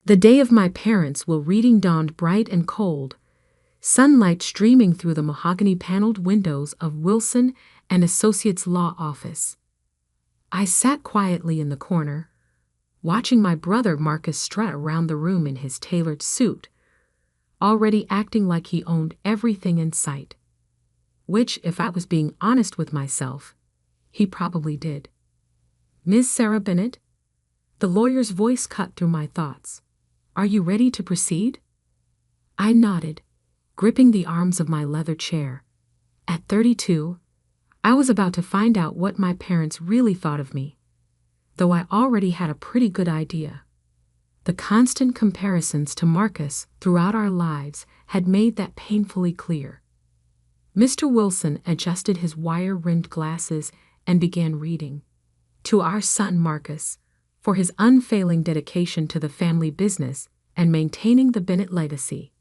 The day of my parents' reading dawned bright and cold, sunlight streaming through the mahogany-paneled windows of Wilson and Associates Law Office. I sat quietly in the corner, watching my brother Marcus strut around the room in his tailored suit, already acting like he owned everything in sight. Which, if I was being honest with myself, he probably did. "Miss Sarah Bennett?" The lawyer's voice cut through my thoughts. "Are you ready to proceed?" I nodded, gripping the arms of my leather chair. At 32, I was about to find out what my parents really thought of me, though I already had a pretty good idea. The constant comparisons to Marcus throughout our lives had made that painfully clear. Mr. Wilson adjusted his wire-rimmed glasses and began reading. "To our son Marcus, for his unfailing dedication to the family business and maintaining the Bennett legacy."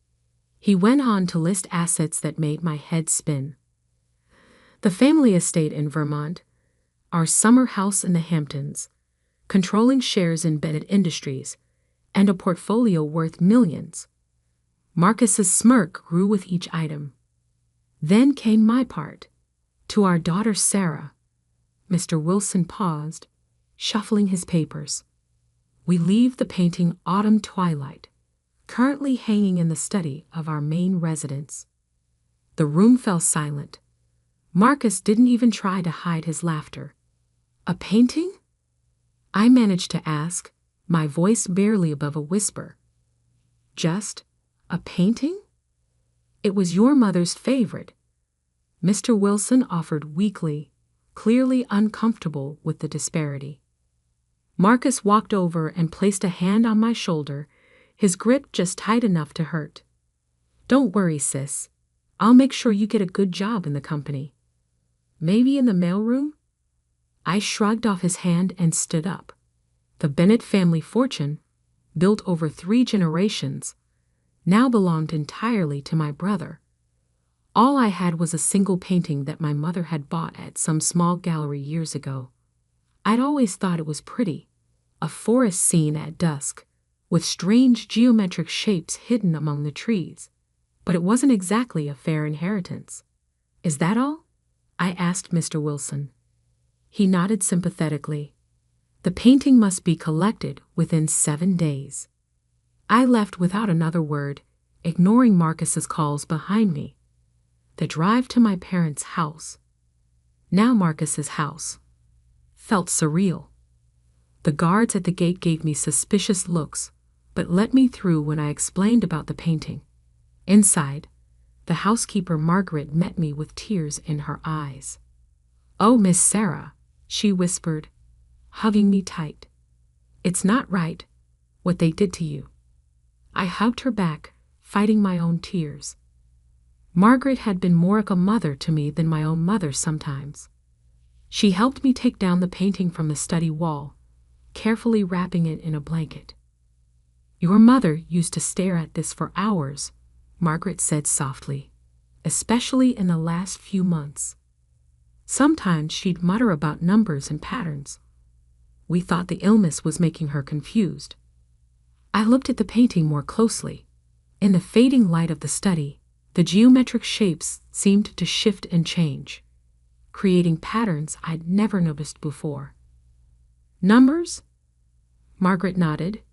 He went on to list assets that made my head spin. The family estate in Vermont, our summer house in the Hamptons, controlling shares in Bennett Industries, and a portfolio worth millions. Marcus's smirk grew with each item. Then came my part. "To our daughter Sarah." Mr. Wilson paused, shuffling his papers. "We leave the painting Autumn Twilight, currently hanging in the study of our main residence." The room fell silent. Marcus didn't even try to hide his laughter. "A painting?" I managed to ask, my voice barely above a whisper. "Just a painting?" "It was your mother's favorite," Mr. Wilson offered weakly, clearly uncomfortable with the disparity. Marcus walked over and placed a hand on my shoulder, his grip just tight enough to hurt. "Don't worry, sis. I'll make sure you get a good job in the company. Maybe in the mailroom?" I shrugged off his hand and stood up. The Bennett family fortune, built over 3 generations, now belonged entirely to my brother. All I had was a single painting that my mother had bought at some small gallery years ago. I'd always thought it was pretty, a forest scene at dusk, with strange geometric shapes hidden among the trees, but it wasn't exactly a fair inheritance. "Is that all?" I asked Mr. Wilson. He nodded sympathetically. "The painting must be collected within 7 days." I left without another word, ignoring Marcus's calls behind me. The drive to my parents' house, now Marcus's house, felt surreal. The guards at the gate gave me suspicious looks, but let me through when I explained about the painting. Inside, the housekeeper Margaret met me with tears in her eyes. "Oh, Miss Sarah," she whispered, hugging me tight. "It's not right, what they did to you." I hugged her back, fighting my own tears. Margaret had been more like a mother to me than my own mother sometimes. She helped me take down the painting from the study wall, carefully wrapping it in a blanket. "Your mother used to stare at this for hours," Margaret said softly, "especially in the last few months. Sometimes she'd mutter about numbers and patterns. We thought the illness was making her confused." I looked at the painting more closely. In the fading light of the study, the geometric shapes seemed to shift and change, creating patterns I'd never noticed before. "Numbers?" Margaret nodded.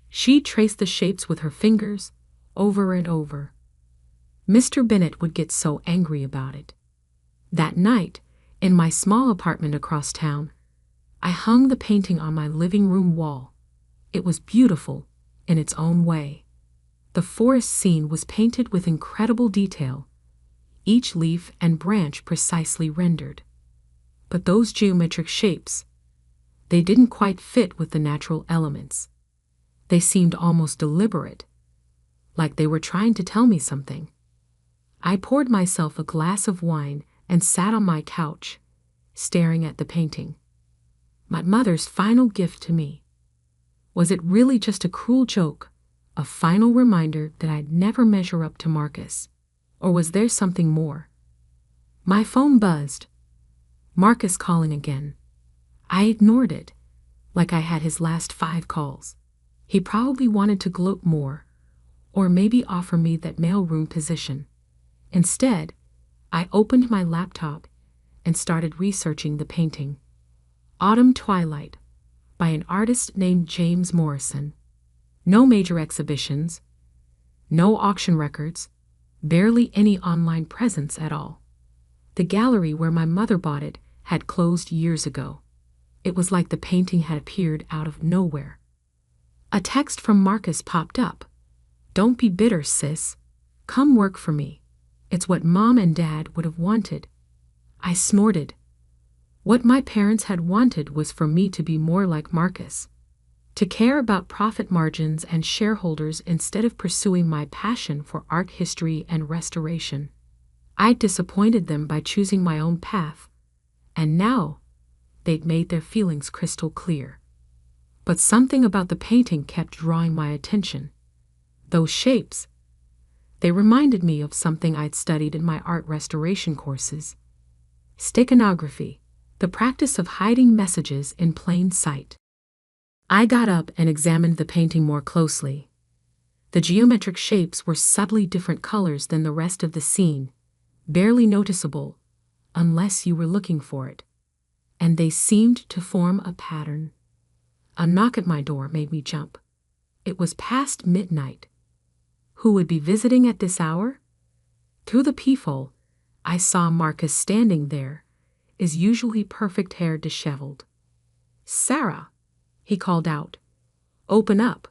She traced the shapes with her fingers, over and over. Mr. Bennett would get so angry about it. That night, in my small apartment across town, I hung the painting on my living room wall. It was beautiful in its own way. The forest scene was painted with incredible detail, each leaf and branch precisely rendered. But those geometric shapes, they didn't quite fit with the natural elements. They seemed almost deliberate, like they were trying to tell me something. I poured myself a glass of wine and sat on my couch, staring at the painting. My mother's final gift to me. Was it really just a cruel joke, a final reminder that I'd never measure up to Marcus, or was there something more? My phone buzzed. Marcus calling again. I ignored it, like I had his last 5 calls. He probably wanted to gloat more, or maybe offer me that mailroom position. Instead, I opened my laptop and started researching the painting. Autumn Twilight, by an artist named James Morrison. No major exhibitions, no auction records, barely any online presence at all. The gallery where my mother bought it had closed years ago. It was like the painting had appeared out of nowhere. A text from Marcus popped up. "Don't be bitter, sis. Come work for me. It's what Mom and Dad would have wanted." I snorted. What my parents had wanted was for me to be more like Marcus, to care about profit margins and shareholders instead of pursuing my passion for art history and restoration. I'd disappointed them by choosing my own path, and now they'd made their feelings crystal clear. But something about the painting kept drawing my attention. Those shapes, they reminded me of something I'd studied in my art restoration courses. Steganography, the practice of hiding messages in plain sight. I got up and examined the painting more closely. The geometric shapes were subtly different colors than the rest of the scene, barely noticeable, unless you were looking for it. And they seemed to form a pattern. A knock at my door made me jump. It was past midnight. Who would be visiting at this hour? Through the peephole, I saw Marcus standing there, his usually perfect hair disheveled. "Sarah," he called out. "Open up.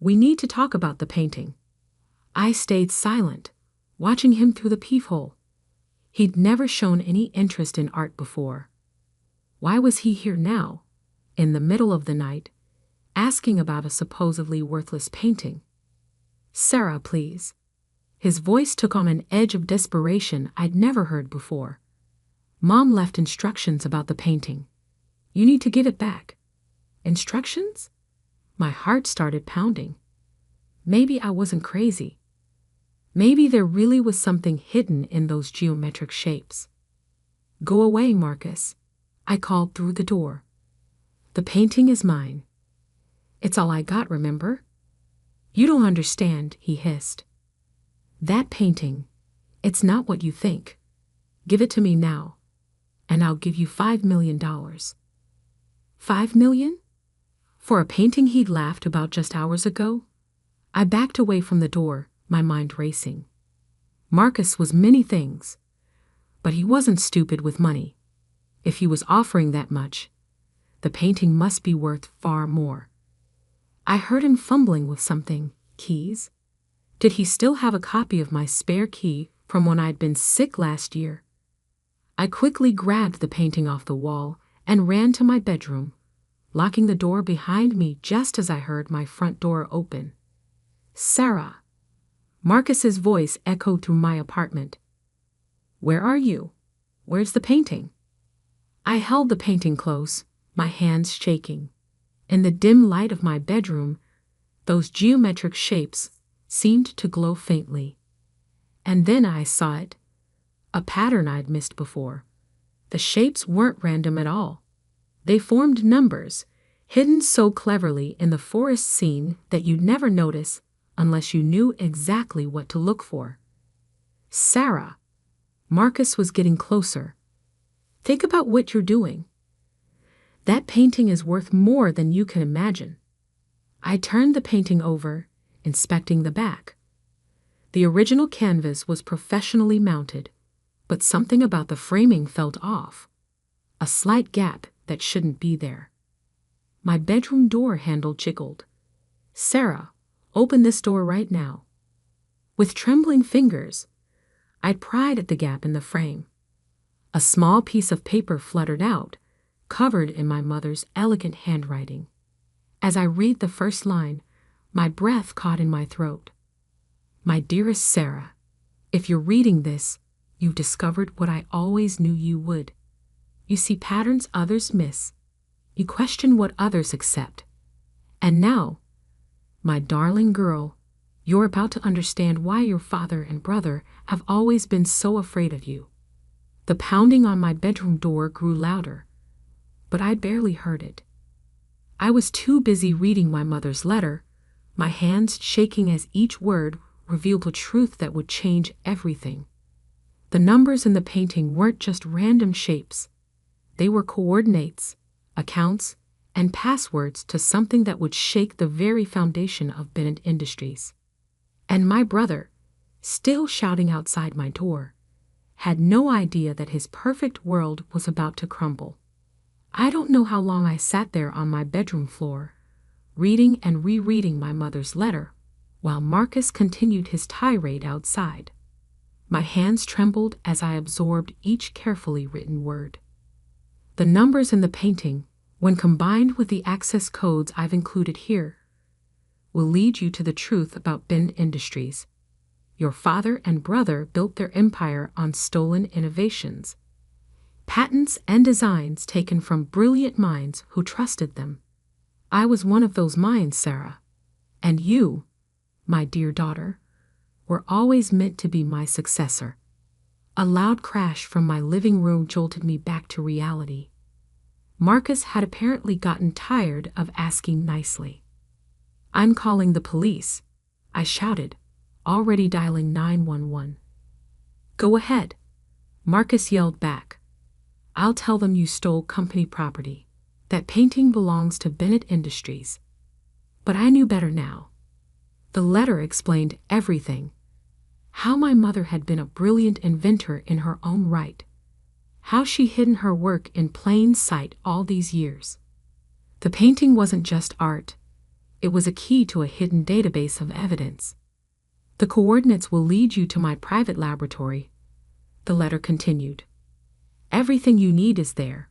We need to talk about the painting." I stayed silent, watching him through the peephole. He'd never shown any interest in art before. Why was he here now, in the middle of the night, asking about a supposedly worthless painting? "Sarah, please." His voice took on an edge of desperation I'd never heard before. "Mom left instructions about the painting. You need to give it back." Instructions? My heart started pounding. Maybe I wasn't crazy. Maybe there really was something hidden in those geometric shapes. "Go away, Marcus," I called through the door. "The painting is mine. It's all I got, remember?" "You don't understand," he hissed. "That painting, it's not what you think. Give it to me now, and I'll give you $5 million. $5 million? For a painting he'd laughed about just hours ago? I backed away from the door, my mind racing. Marcus was many things, but he wasn't stupid with money. If he was offering that much, the painting must be worth far more. I heard him fumbling with something. Keys? Did he still have a copy of my spare key from when I'd been sick last year? I quickly grabbed the painting off the wall and ran to my bedroom, locking the door behind me just as I heard my front door open. "Sarah." Marcus's voice echoed through my apartment. "Where are you? Where's the painting?" I held the painting close, my hands shaking. In the dim light of my bedroom, those geometric shapes seemed to glow faintly. And then I saw it, a pattern I'd missed before. The shapes weren't random at all. They formed numbers, hidden so cleverly in the forest scene that you'd never notice unless you knew exactly what to look for. "Sarah." Marcus was getting closer. "Think about what you're doing. That painting is worth more than you can imagine." I turned the painting over, inspecting the back. The original canvas was professionally mounted, but something about the framing felt off. A slight gap that shouldn't be there. My bedroom door handle jiggled. "Sarah, open this door right now." With trembling fingers, I'd pried at the gap in the frame. A small piece of paper fluttered out, covered in my mother's elegant handwriting. As I read the first line, my breath caught in my throat. "My dearest Sarah, if you're reading this, you've discovered what I always knew you would. You see patterns others miss. You question what others accept. And now, my darling girl, you're about to understand why your father and brother have always been so afraid of you." The pounding on my bedroom door grew louder, but I barely heard it. I was too busy reading my mother's letter my hands shaking as each word revealed a truth that would change everything. The numbers in the painting weren't just random shapes. They were coordinates, accounts, and passwords to something that would shake the very foundation of Bennett Industries. And my brother, still shouting outside my door, had no idea that his perfect world was about to crumble. I don't know how long I sat there on my bedroom floor, reading and rereading my mother's letter, while Marcus continued his tirade outside. My hands trembled as I absorbed each carefully written word. The numbers in the painting, when combined with the access codes I've included here, will lead you to the truth about Bennett Industries. Your father and brother built their empire on stolen innovations, patents and designs taken from brilliant minds who trusted them. I was one of those minds, Sarah. And you, my dear daughter, were always meant to be my successor. A loud crash from my living room jolted me back to reality. Marcus had apparently gotten tired of asking nicely. "I'm calling the police," I shouted, already dialing 911. "Go ahead," Marcus yelled back. "I'll tell them you stole company property. That painting belongs to Bennett Industries." But I knew better now. The letter explained everything. How my mother had been a brilliant inventor in her own right. How she hidden her work in plain sight all these years. The painting wasn't just art. It was a key to a hidden database of evidence. "The coordinates will lead you to my private laboratory," the letter continued. "Everything you need is there.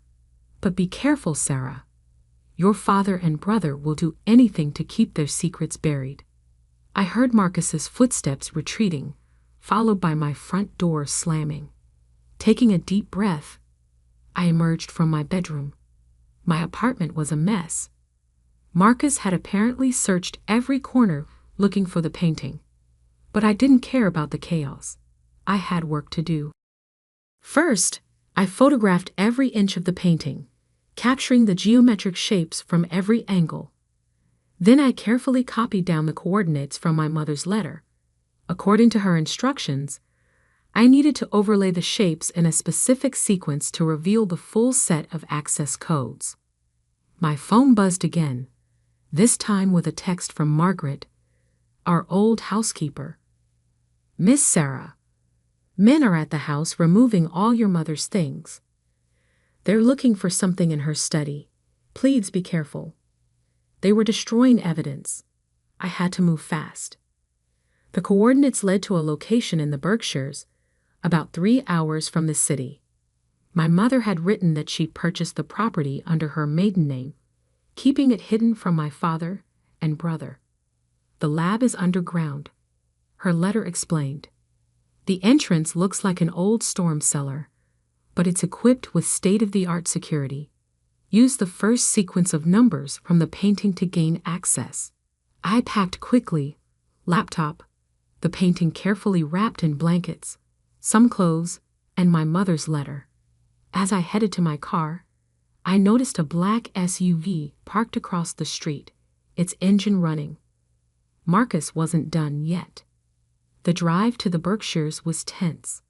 But be careful, Sarah. Your father and brother will do anything to keep their secrets buried." I heard Marcus's footsteps retreating, followed by my front door slamming. Taking a deep breath, I emerged from my bedroom. My apartment was a mess. Marcus had apparently searched every corner looking for the painting. But I didn't care about the chaos. I had work to do. First, I photographed every inch of the painting, capturing the geometric shapes from every angle. Then I carefully copied down the coordinates from my mother's letter. According to her instructions, I needed to overlay the shapes in a specific sequence to reveal the full set of access codes. My phone buzzed again, this time with a text from Margaret, our old housekeeper. "Miss Sarah, men are at the house removing all your mother's things. They're looking for something in her study. Please be careful." They were destroying evidence. I had to move fast. The coordinates led to a location in the Berkshires, about 3 hours from the city. My mother had written that she purchased the property under her maiden name, keeping it hidden from my father and brother. "The lab is underground," her letter explained. "The entrance looks like an old storm cellar, but it's equipped with state-of-the-art security. Use the first sequence of numbers from the painting to gain access." I packed quickly, laptop, the painting carefully wrapped in blankets, some clothes, and my mother's letter. As I headed to my car, I noticed a black SUV parked across the street, its engine running. Marcus wasn't done yet. The drive to the Berkshires was tense.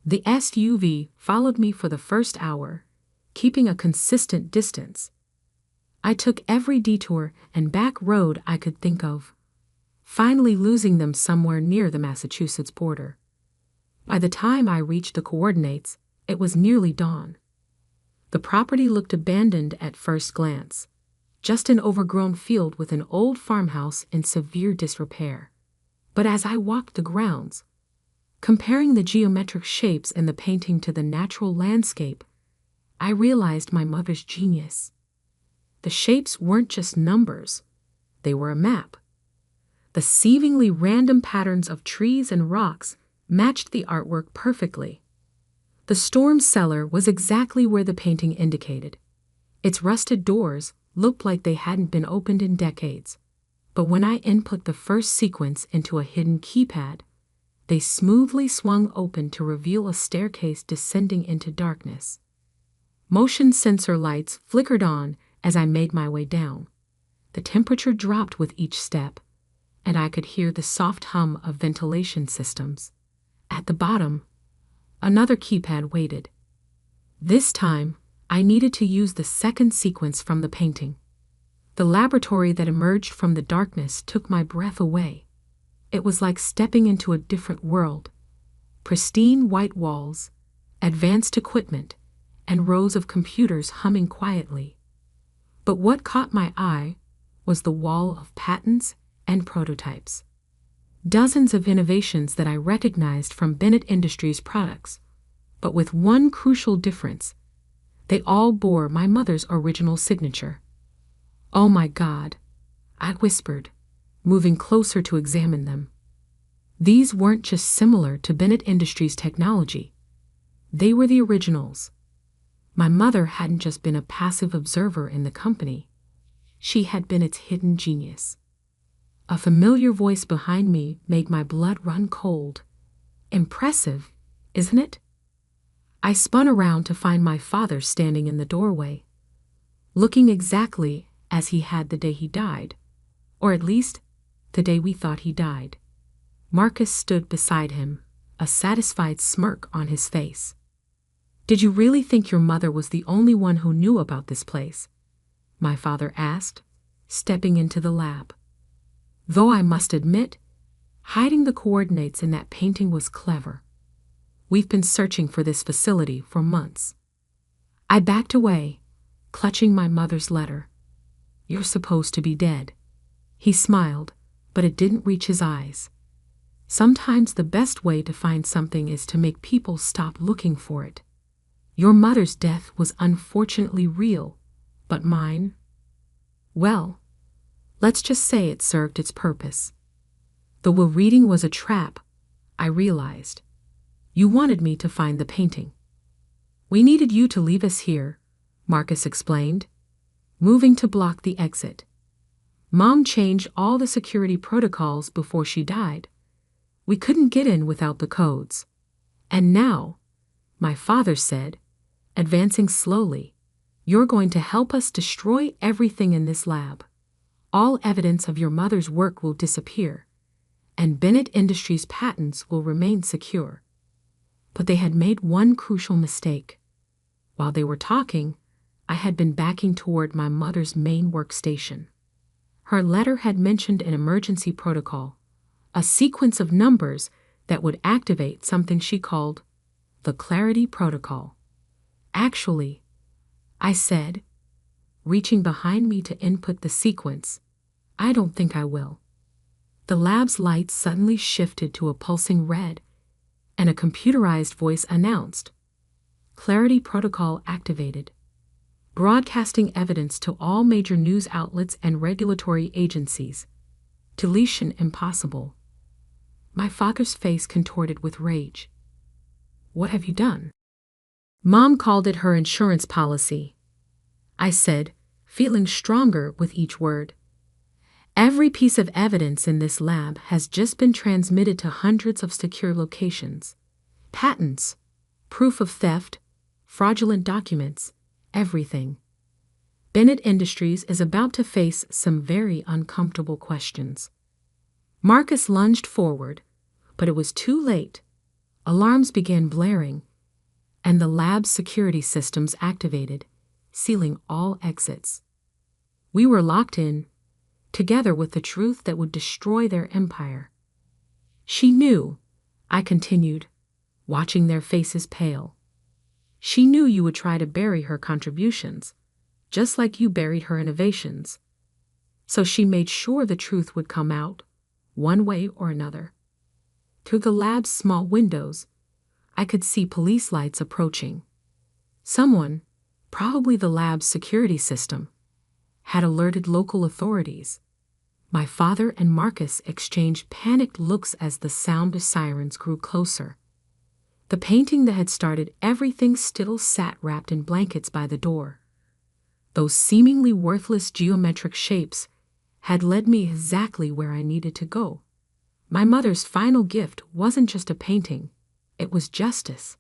The SUV followed me for the first hour, keeping a consistent distance. I took every detour and back road I could think of, finally losing them somewhere near the Massachusetts border. By the time I reached the coordinates, it was nearly dawn. The property looked abandoned at first glance, just an overgrown field with an old farmhouse in severe disrepair. But as I walked the grounds, comparing the geometric shapes in the painting to the natural landscape, I realized my mother's genius. The shapes weren't just numbers, they were a map. The seemingly random patterns of trees and rocks matched the artwork perfectly. The storm cellar was exactly where the painting indicated. Its rusted doors looked like they hadn't been opened in decades, but when I input the first sequence into a hidden keypad, they smoothly swung open to reveal a staircase descending into darkness. Motion sensor lights flickered on as I made my way down. The temperature dropped with each step, and I could hear the soft hum of ventilation systems. At the bottom, another keypad waited. This time, I needed to use the second sequence from the painting. The laboratory that emerged from the darkness took my breath away. It was like stepping into a different world. Pristine white walls, advanced equipment, and rows of computers humming quietly. But what caught my eye was the wall of patents and prototypes. Dozens of innovations that I recognized from Bennett Industries products, but with one crucial difference. They all bore my mother's original signature. "Oh my God," I whispered, moving closer to examine them. These weren't just similar to Bennett Industries technology. They were the originals. My mother hadn't just been a passive observer in the company. She had been its hidden genius. A familiar voice behind me made my blood run cold. "Impressive, isn't it?" I spun around to find my father standing in the doorway, looking exactly as he had the day he died, or at least, the day we thought he died. Marcus stood beside him, a satisfied smirk on his face. "Did you really think your mother was the only one who knew about this place?" my father asked, stepping into the lab. Though I must admit, hiding the coordinates in that painting was clever. "We've been searching for this facility for months." I backed away, clutching my mother's letter. "You're supposed to be dead." He smiled, but it didn't reach his eyes. Sometimes the best way to find something is to make people stop looking for it. Your mother's death was unfortunately real, but mine? Well, let's just say it served its purpose. The will reading was a trap, I realized. You wanted me to find the painting. "We needed you to leave us here," Marcus explained, moving to block the exit. "Mom changed all the security protocols before she died. We couldn't get in without the codes. And now," my father said, advancing slowly, "you're going to help us destroy everything in this lab. All evidence of your mother's work will disappear, and Bennett Industries' patents will remain secure." But they had made one crucial mistake. While they were talking, I had been backing toward my mother's main workstation. Her letter had mentioned an emergency protocol, a sequence of numbers that would activate something she called the Clarity Protocol. "Actually," I said, reaching behind me to input the sequence, "I don't think I will." The lab's lights suddenly shifted to a pulsing red, and a computerized voice announced, "Clarity Protocol activated. Broadcasting evidence to all major news outlets and regulatory agencies. Deletion impossible." My father's face contorted with rage. "What have you done?" "Mom called it her insurance policy," I said, feeling stronger with each word. "Every piece of evidence in this lab has just been transmitted to hundreds of secure locations. Patents, proof of theft, fraudulent documents, everything. Bennett Industries is about to face some very uncomfortable questions." Marcus lunged forward, but it was too late. Alarms began blaring, and the lab's security systems activated, sealing all exits. We were locked in, together with the truth that would destroy their empire. "She knew," I continued, watching their faces pale. "She knew you would try to bury her contributions, just like you buried her innovations. So she made sure the truth would come out, one way or another." Through the lab's small windows, I could see police lights approaching. Someone, probably the lab's security system, had alerted local authorities. My father and Marcus exchanged panicked looks as the sound of sirens grew closer. The painting that had started everything still sat wrapped in blankets by the door. Those seemingly worthless geometric shapes had led me exactly where I needed to go. My mother's final gift wasn't just a painting, it was justice.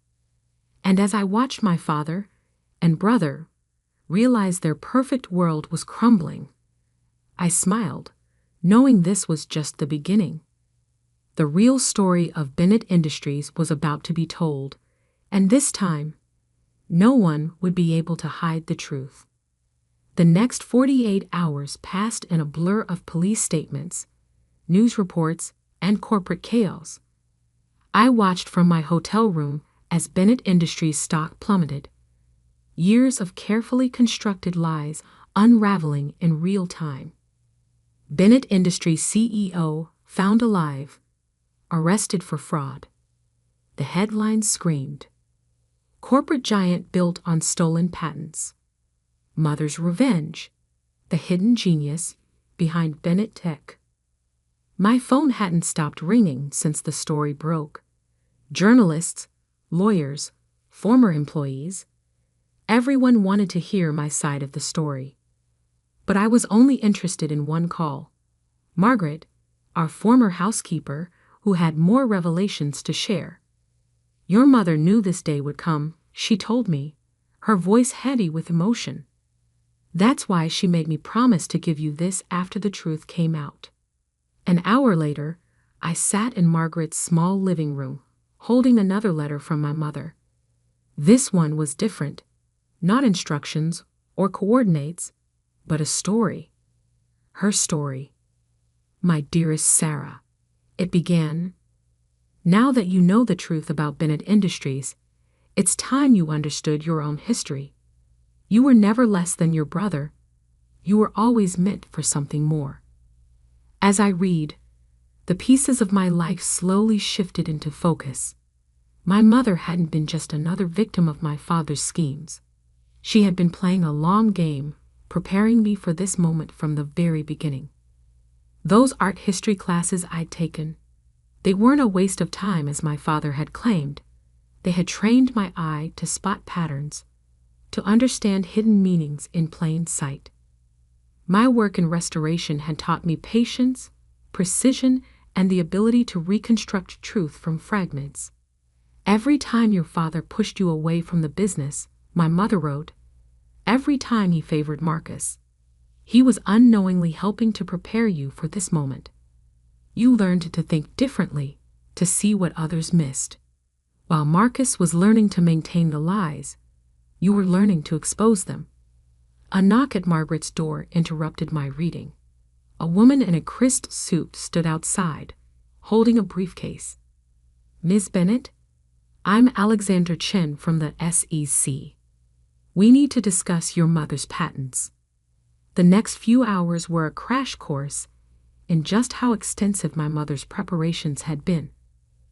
And as I watched my father and brother realize their perfect world was crumbling, I smiled, knowing this was just the beginning. The real story of Bennett Industries was about to be told, and this time, no one would be able to hide the truth. The next 48 hours passed in a blur of police statements, news reports, and corporate chaos. I watched from my hotel room as Bennett Industries' stock plummeted. Years of carefully constructed lies unraveling in real time. Bennett Industries CEO found alive, arrested for fraud. The headlines screamed. Corporate giant built on stolen patents. Mother's revenge. The hidden genius behind Bennett Tech. My phone hadn't stopped ringing since the story broke. Journalists, lawyers, former employees, everyone wanted to hear my side of the story. But I was only interested in one call. Margaret, our former housekeeper, who had more revelations to share. Your mother knew this day would come, she told me, her voice heavy with emotion. That's why she made me promise to give you this after the truth came out. An hour later, I sat in Margaret's small living room, holding another letter from my mother. This one was different, not instructions or coordinates, but a story. Her story. My dearest Sarah, it began. Now that you know the truth about Bennett Industries, it's time you understood your own history. You were never less than your brother. You were always meant for something more. As I read, the pieces of my life slowly shifted into focus. My mother hadn't been just another victim of my father's schemes. She had been playing a long game, preparing me for this moment from the very beginning. Those art history classes I'd taken, they weren't a waste of time as my father had claimed. They had trained my eye to spot patterns, to understand hidden meanings in plain sight. My work in restoration had taught me patience, precision, and the ability to reconstruct truth from fragments. Every time your father pushed you away from the business, my mother wrote, every time he favored Marcus, he was unknowingly helping to prepare you for this moment. You learned to think differently, to see what others missed. While Marcus was learning to maintain the lies, you were learning to expose them. A knock at Margaret's door interrupted my reading. A woman in a crisp suit stood outside, holding a briefcase. Ms. Bennett, I'm Alexander Chen from the SEC. We need to discuss your mother's patents. The next few hours were a crash course in just how extensive my mother's preparations had been.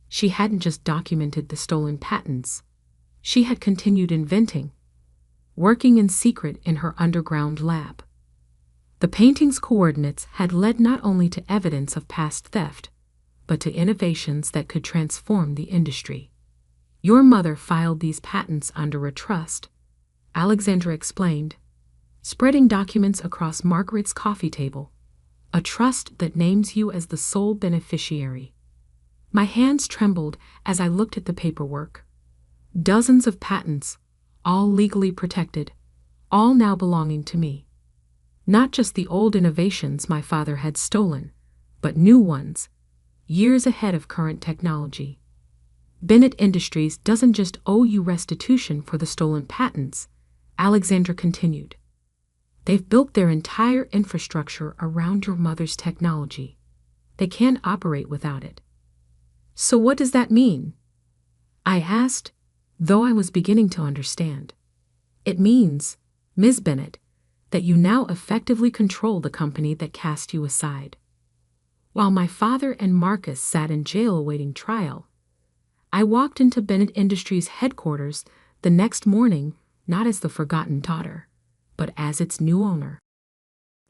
She hadn't just documented the stolen patents. She had continued inventing, working in secret in her underground lab. The painting's coordinates had led not only to evidence of past theft, but to innovations that could transform the industry. Your mother filed these patents under a trust, Alexandra explained, spreading documents across Margaret's coffee table, a trust that names you as the sole beneficiary. My hands trembled as I looked at the paperwork. Dozens of patents, all legally protected, all now belonging to me. Not just the old innovations my father had stolen, but new ones, years ahead of current technology. Bennett Industries doesn't just owe you restitution for the stolen patents, Alexandra continued. They've built their entire infrastructure around your mother's technology. They can't operate without it. So what does that mean? I asked, though I was beginning to understand. It means, Ms. Bennett, that you now effectively control the company that cast you aside. While my father and Marcus sat in jail awaiting trial, I walked into Bennett Industries headquarters the next morning not as the forgotten daughter, but as its new owner.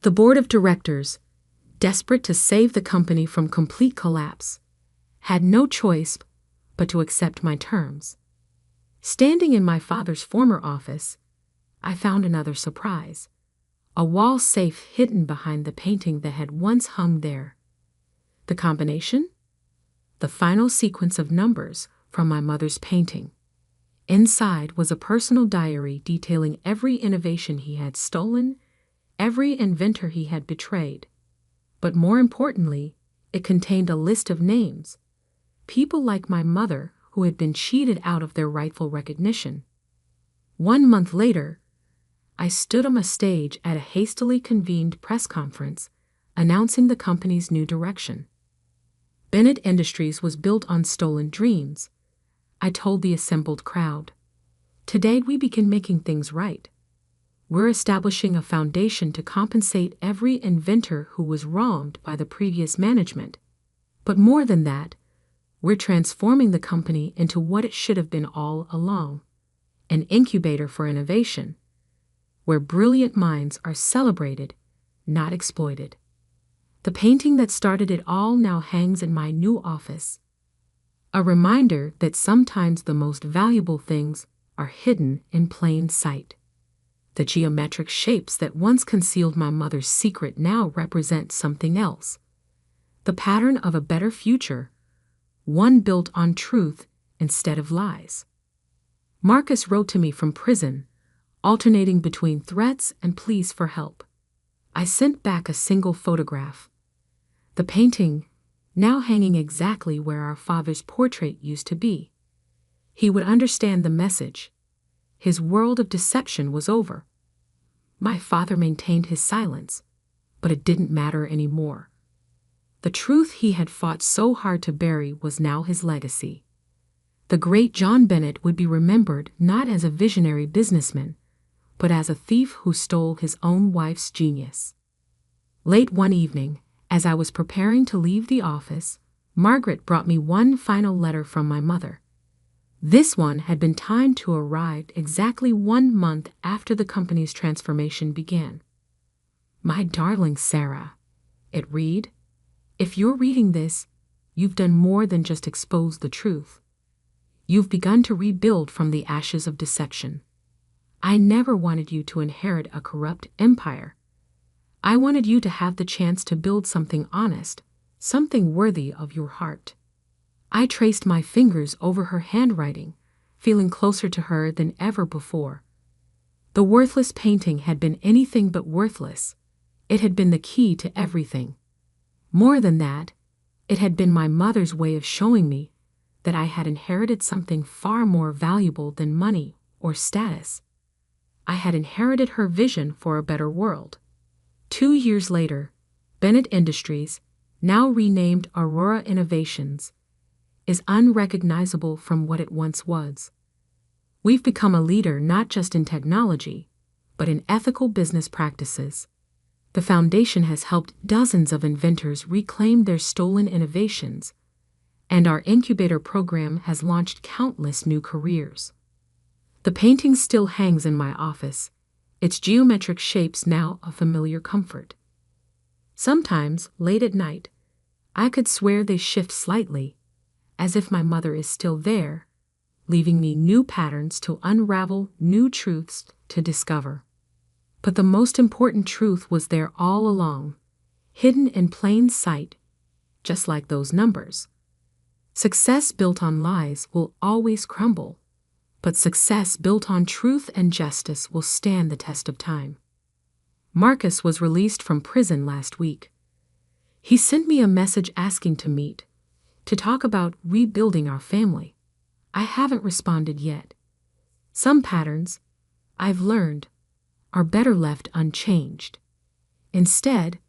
The board of directors, desperate to save the company from complete collapse, had no choice but to accept my terms. Standing in my father's former office, I found another surprise, a wall safe hidden behind the painting that had once hung there. The combination? The final sequence of numbers from my mother's painting. Inside was a personal diary detailing every innovation he had stolen, every inventor he had betrayed. But more importantly, it contained a list of names. People like my mother who had been cheated out of their rightful recognition. 1 month later, I stood on a stage at a hastily convened press conference announcing the company's new direction. Bennett Industries was built on stolen dreams, I told the assembled crowd. Today we begin making things right. We're establishing a foundation to compensate every inventor who was wronged by the previous management. But more than that, we're transforming the company into what it should have been all along, an incubator for innovation, where brilliant minds are celebrated, not exploited. The painting that started it all now hangs in my new office. A reminder that sometimes the most valuable things are hidden in plain sight. The geometric shapes that once concealed my mother's secret now represent something else. The pattern of a better future, one built on truth instead of lies. Marcus wrote to me from prison, alternating between threats and pleas for help. I sent back a single photograph. The painting, now hanging exactly where our father's portrait used to be. He would understand the message. His world of deception was over. My father maintained his silence, but it didn't matter anymore. The truth he had fought so hard to bury was now his legacy. The great John Bennett would be remembered not as a visionary businessman, but as a thief who stole his own wife's genius. Late one evening, as I was preparing to leave the office, Margaret brought me one final letter from my mother. This one had been timed to arrive exactly 1 month after the company's transformation began. My darling Sarah, it read, if you're reading this, you've done more than just expose the truth. You've begun to rebuild from the ashes of deception. I never wanted you to inherit a corrupt empire. I wanted you to have the chance to build something honest, something worthy of your heart. I traced my fingers over her handwriting, feeling closer to her than ever before. The worthless painting had been anything but worthless. It had been the key to everything. More than that, it had been my mother's way of showing me that I had inherited something far more valuable than money or status. I had inherited her vision for a better world. 2 years later, Bennett Industries, now renamed Aurora Innovations, is unrecognizable from what it once was. We've become a leader not just in technology, but in ethical business practices. The foundation has helped dozens of inventors reclaim their stolen innovations, and our incubator program has launched countless new careers. The painting still hangs in my office, its geometric shapes now a familiar comfort. Sometimes, late at night, I could swear they shift slightly, as if my mother is still there, leaving me new patterns to unravel, new truths to discover. But the most important truth was there all along, hidden in plain sight, just like those numbers. Success built on lies will always crumble, but success built on truth and justice will stand the test of time. Marcus was released from prison last week. He sent me a message asking to meet, to talk about rebuilding our family. I haven't responded yet. Some patterns, I've learned, are better left unchanged. Instead,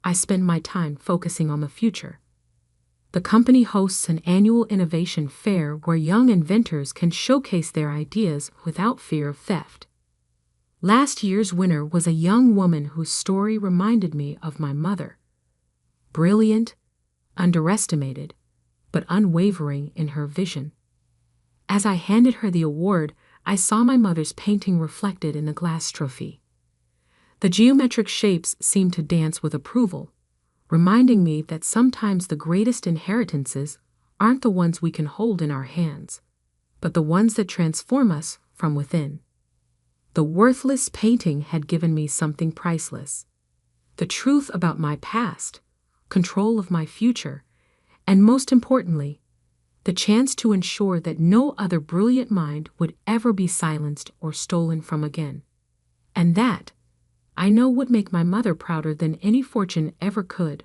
I spend my time focusing on the future. The company hosts an annual innovation fair where young inventors can showcase their ideas without fear of theft. Last year's winner was a young woman whose story reminded me of my mother. Brilliant, underestimated, but unwavering in her vision. As I handed her the award, I saw my mother's painting reflected in the glass trophy. The geometric shapes seemed to dance with approval, reminding me that sometimes the greatest inheritances aren't the ones we can hold in our hands, but the ones that transform us from within. The worthless painting had given me something priceless. The truth about my past, control of my future, and most importantly, the chance to ensure that no other brilliant mind would ever be silenced or stolen from again. And that, I know, would make my mother prouder than any fortune ever could.